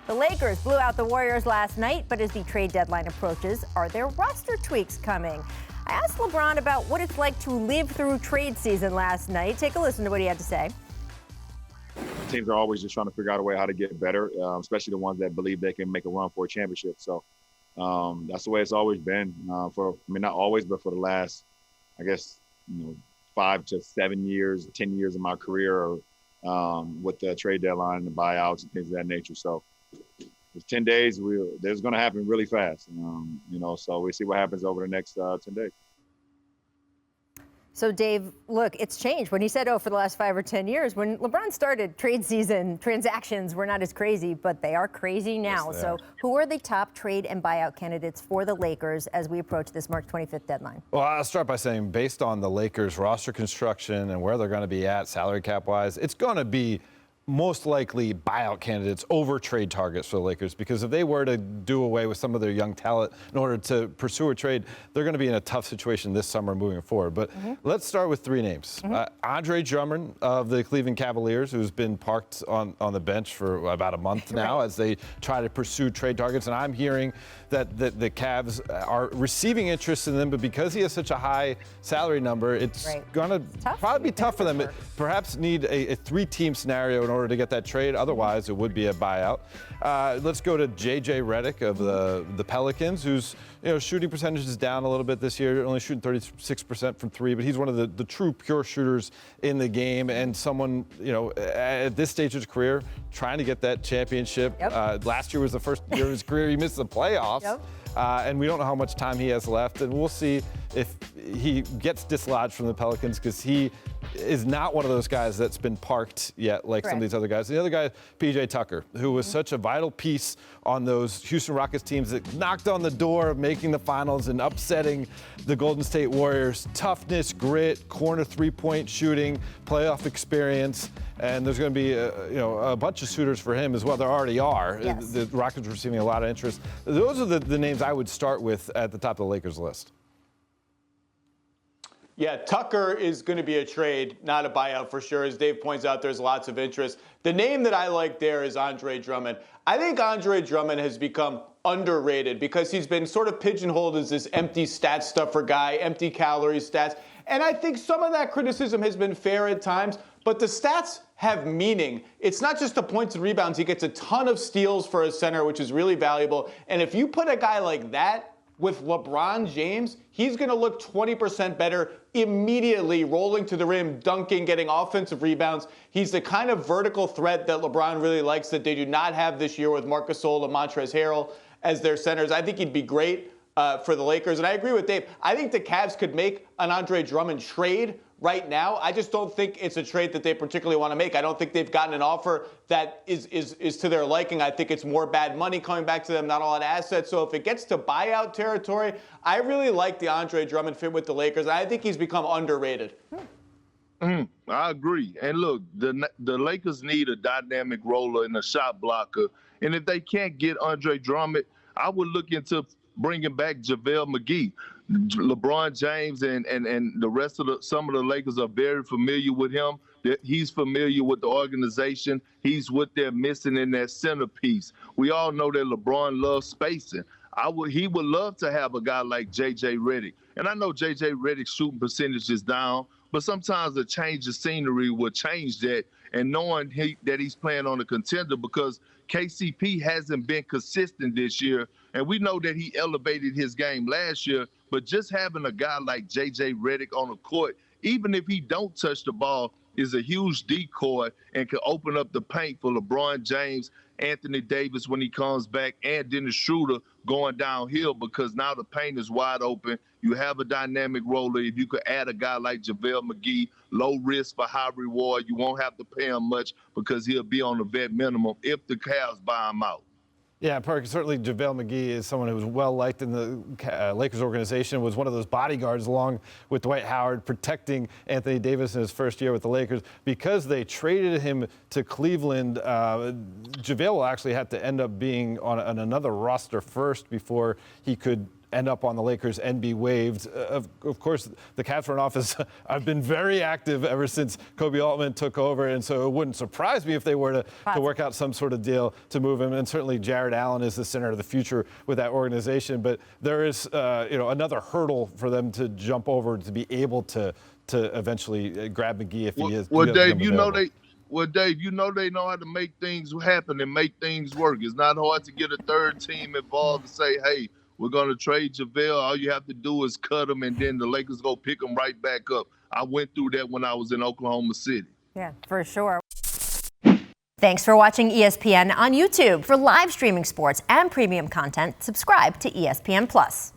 The Lakers blew out the Warriors last night, but as the trade deadline approaches, are there roster tweaks coming? I asked LeBron about what it's like to live through trade season last night. Take a listen to what he had to say. Teams are always just trying to figure out a way how to get better, especially the ones that believe they can make a run for a championship. So that's the way it's always been not always, but for the last, 5 to 7 years, 10 years of my career with the trade deadline and the buyouts and things of that nature. So it's 10 days. There's going to happen really fast, so we see what happens over the next 10 days. So, Dave, look, it's changed. When he said, for the last 5 or 10 years, when LeBron started trade season, transactions were not as crazy, but they are crazy now. Yes, so who are the top trade and buyout candidates for the Lakers as we approach this March 25th deadline? Well, I'll start by saying, based on the Lakers roster construction and where they're going to be at salary cap-wise, it's going to be most likely buyout candidates over trade targets for the Lakers, because if they were to do away with some of their young talent in order to pursue a trade, they're going to be in a tough situation this summer moving forward. But let's start with 3 names. Andre Drummond of the Cleveland Cavaliers, who's been parked on the bench for about a month now as they try to pursue trade targets. And I'm hearing that the Cavs are receiving interest in them, but because he has such a high salary number, it's going to probably be tough for them. Perhaps need a 3-team scenario in order to get that trade. Otherwise, it would be a buyout. Let's go to JJ Redick of the Pelicans, whose shooting percentage is down a little bit this year, only shooting 36% from 3, but he's one of the true pure shooters in the game, and someone, at this stage of his career, trying to get that championship. Last year was the first year of his career he missed the playoffs. And we don't know how much time he has left, and we'll see if he gets dislodged from the Pelicans, because he is not one of those guys that's been parked yet like some of these other guys. The other guy, PJ Tucker, who was such a vital piece on those Houston Rockets teams that knocked on the door of making the finals and upsetting the Golden State Warriors. Toughness, grit, corner 3-point shooting, playoff experience, and there's going to be a bunch of suitors for him as well. There already are. The Rockets are receiving a lot of interest. Those are the names I would start with at the top of the Lakers list. Yeah, Tucker is going to be a trade, not a buyout for sure. As Dave points out, there's lots of interest. The name that I like there is Andre Drummond. I think Andre Drummond has become underrated because he's been sort of pigeonholed as this empty stat stuffer guy, empty calorie stats. And I think some of that criticism has been fair at times, but the stats have meaning. It's not just the points and rebounds. He gets a ton of steals for a center, which is really valuable. And if you put a guy like that with LeBron James, he's going to look 20% better immediately, rolling to the rim, dunking, getting offensive rebounds. He's the kind of vertical threat that LeBron really likes that they do not have this year with Marc Gasol and Montrezl Harrell as their centers. I think he'd be great for the Lakers. And I agree with Dave. I think the Cavs could make an Andre Drummond trade right now. I just don't think it's a trade that they particularly want to make. I don't think they've gotten an offer that is to their liking. I think it's more bad money coming back to them, not a lot of assets. So if it gets to buyout territory, I really like the Andre Drummond fit with the Lakers. I think he's become underrated. I agree. And look, the Lakers need a dynamic roller and a shot blocker. And if they can't get Andre Drummond, I would look into bringing back JaVale McGee. LeBron James and the rest of some of the Lakers are very familiar with him. He's familiar with the organization. He's what they're missing in that centerpiece. We all know that LeBron loves spacing. He would love to have a guy like JJ Redick. And I know JJ Redick's shooting percentage is down, but sometimes a change of scenery will change that. And knowing that he's playing on a contender, because KCP hasn't been consistent this year, and we know that he elevated his game last year, but just having a guy like JJ Redick on the court, even if he don't touch the ball, is a huge decoy and can open up the paint for LeBron James, Anthony Davis when he comes back, and Dennis Schroeder going downhill, because now the paint is wide open. You have a dynamic roller. If you could add a guy like JaVale McGee, low risk for high reward, you won't have to pay him much because he'll be on the vet minimum if the Cavs buy him out. Yeah, Perk, certainly JaVale McGee is someone who was well-liked in the Lakers organization, was one of those bodyguards along with Dwight Howard, protecting Anthony Davis in his first year with the Lakers. Because they traded him to Cleveland, JaVale will actually have to end up being on another roster first before he could end up on the Lakers and be waived. Of course, the Cavs front office have been very active ever since Kobe Altman took over, and so it wouldn't surprise me if they were to work out some sort of deal to move him. And certainly Jared Allen is the center of the future with that organization. But there is, another hurdle for them to jump over to be able to eventually grab McGee if he is. Well, Dave, Dave, they know how to make things happen and make things work. It's not hard to get a third team involved and say, hey, we're going to trade JaVale. All you have to do is cut him, and then the Lakers go pick him right back up. I went through that when I was in Oklahoma City. Yeah, for sure. Thanks for watching ESPN on YouTube. For live streaming sports and premium content, subscribe to ESPN+.